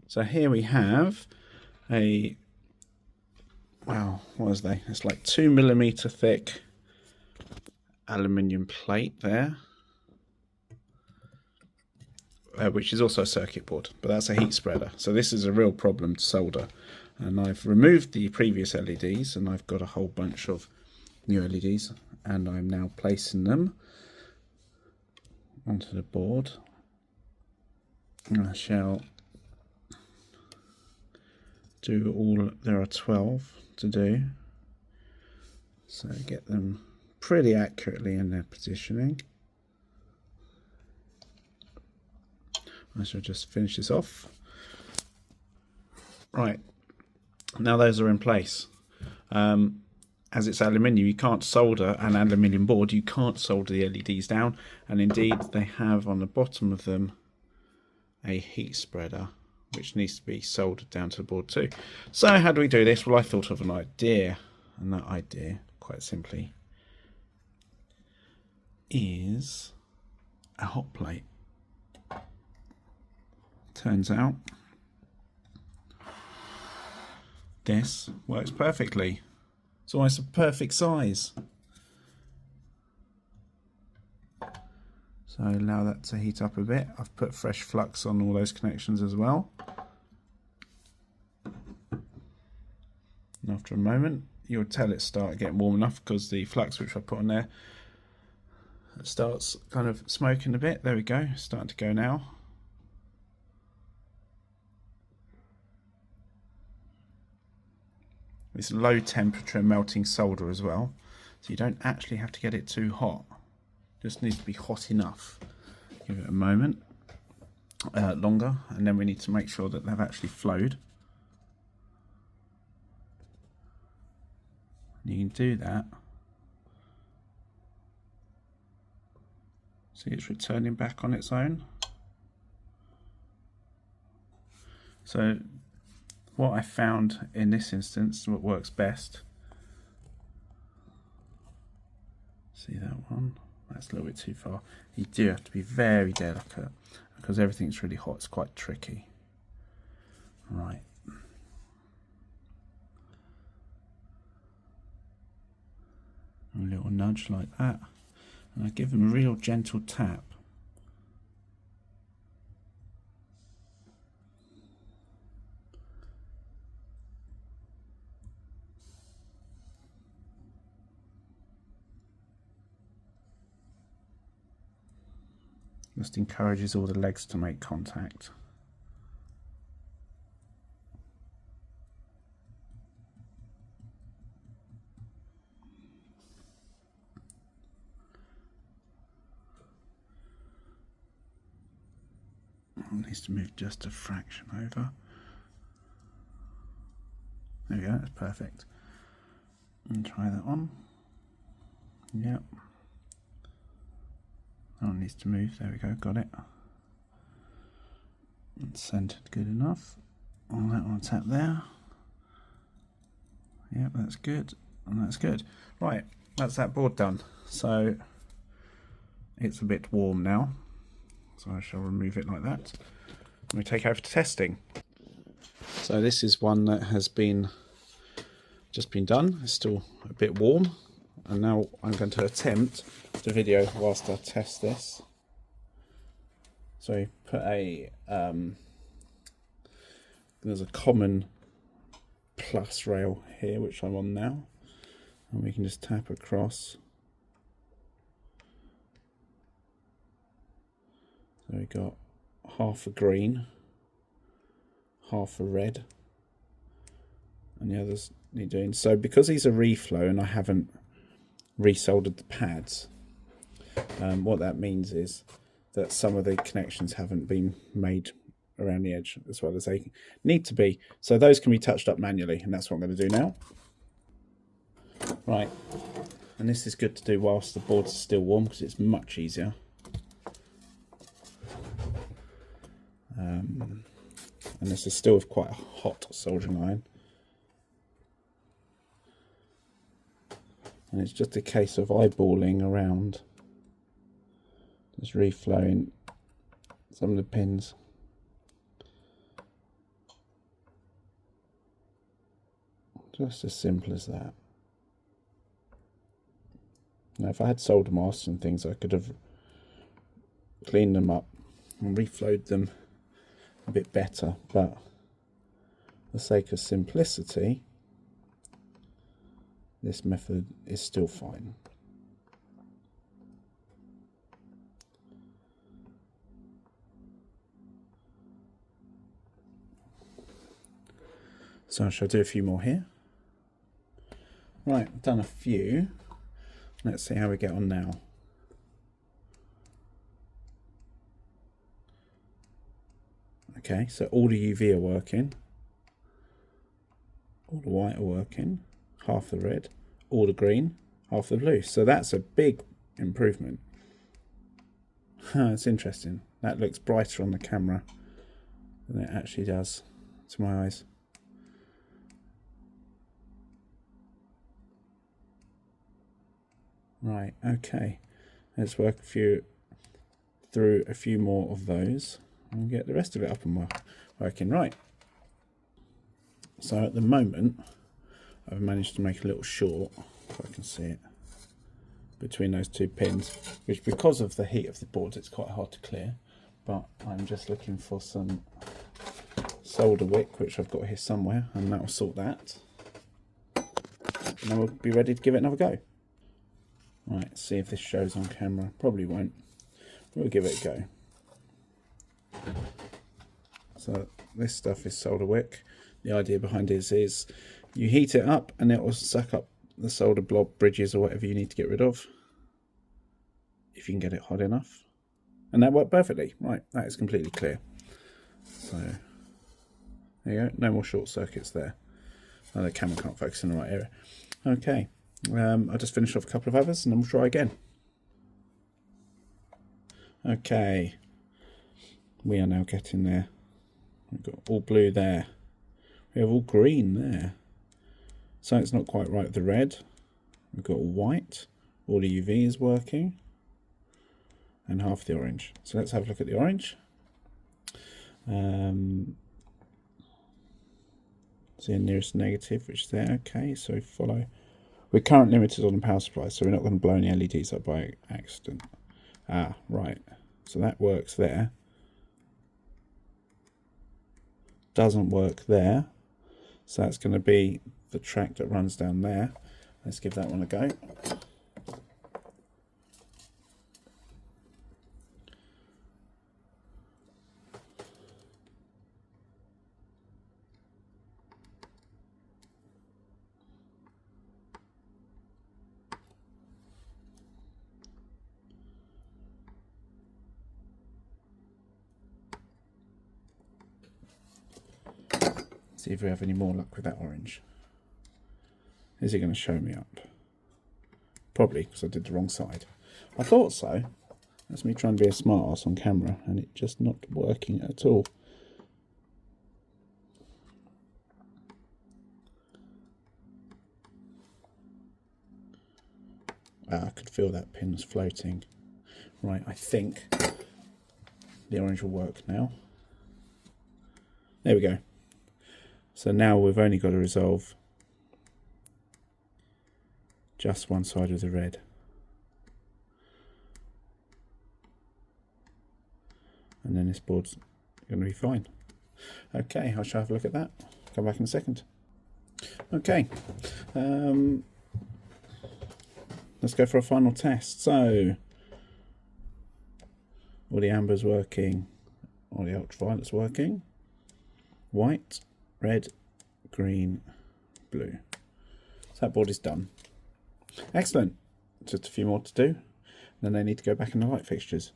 So here we have a, wow, what is they? It's like 2mm thick aluminium plate there, which is also a circuit board, but that's a heat spreader. So this is a real problem to solder. And I've removed the previous LEDs, and I've got a whole bunch of new LEDs, and I'm now placing them onto the board. And I shall do all, there are 12 to do, so get them pretty accurately in their positioning. I shall just finish this off. Right, now those are in place. As it's aluminium, you can't solder an aluminium board, you can't solder the LEDs down, and indeed they have on the bottom of them a heat spreader which needs to be soldered down to the board too. So how do we do this? Well, I thought of an idea, and that idea, quite simply, is a hot plate. Turns out this works perfectly. It's almost a perfect size. So allow that to heat up a bit. I've put fresh flux on all those connections as well. And after a moment, you'll tell it start getting warm enough because the flux which I put on there starts kind of smoking a bit. There we go, it's starting to go now. It's low temperature melting solder as well, so you don't actually have to get it too hot. Just needs to be hot enough. Give it a moment longer, and then we need to make sure that they've actually flowed. And you can do that. See, it's returning back on its own. So what I found in this instance, what works best, see that one? That's a little bit too far. You do have to be very delicate because everything's really hot. It's quite tricky. Right. A little nudge like that. And I give them a real gentle tap. Just encourages all the legs to make contact. It needs to move just a fraction over. There we go, that's perfect. And try that on. Yep. That one needs to move. There we go, got it. It's centered good enough. And that one tap there. Yep, that's good. And that's good. Right, that's that board done. So it's a bit warm now. So I shall remove it like that. And we take over to testing. So this is one that has just been done. It's still a bit warm. And now I'm going to attempt to video whilst I test this. So we put a, there's a common plus rail here, which I'm on now. And we can just tap across. So we got half a green, half a red, and the others need doing. So because these are reflow and I haven't resoldered the pads, what that means is that some of the connections haven't been made around the edge as well as they need to be. So those can be touched up manually, and that's what I'm going to do now. Right, and this is good to do whilst the board's still warm because it's much easier. And this is still with quite a hot soldering iron. And it's just a case of eyeballing around, just reflowing some of the pins. Just as simple as that. Now if I had solder masks and things, I could have cleaned them up and reflowed them a bit better, but for the sake of simplicity, this method is still fine. So I shall do a few more here. Right, I've done a few. Let's see how we get on now. Okay, so all the UV are working. All the white are working. Half the red. All the green. Half the blue. So that's a big improvement. It's interesting. That looks brighter on the camera than it actually does to my eyes. Right, okay. Let's work through a few more of those and get the rest of it up and working. Right. So at the moment, I've managed to make a little short, if I can see it, between those two pins, which because of the heat of the board, it's quite hard to clear. But I'm just looking for some solder wick, which I've got here somewhere, and that will sort that. And then we'll be ready to give it another go. Right, see if this shows on camera. Probably won't. We'll give it a go. So this stuff is solder wick. The idea behind it is you heat it up and it will suck up the solder blob, bridges or whatever you need to get rid of, if you can get it hot enough. And that worked perfectly. Right, that is completely clear. So there you go, no more short circuits there. Oh, the camera can't focus in the right area. Okay, I'll just finish off a couple of others and then we'll try again. Okay, we are now getting there. We've got all blue there. We have all green there. So it's not quite right with the red. We've got all white. All the UV is working. And half the orange. So let's have a look at the orange. See the nearest negative, which is there. Okay, so follow. We're current limited on the power supply, so we're not going to blow any LEDs up by accident. Ah, right. So that works there. Doesn't work there. So that's going to be the track that runs down there. Let's give that one a go. See if we have any more luck with that orange. Is it going to show me up? Probably, because I did the wrong side. I thought so. That's me trying to be a smart ass on camera, and it just not working at all. I could feel that pin was floating. Right, I think the orange will work now. There we go. So now we've only got to resolve just one side of the red. And then this board's going to be fine. Okay, I shall have a look at that. Come back in a second. Okay, let's go for a final test. So, all the amber's working, all the ultraviolet's working. White, red, green, blue. So that board is done. Excellent. Just a few more to do. Then they need to go back in the light fixtures.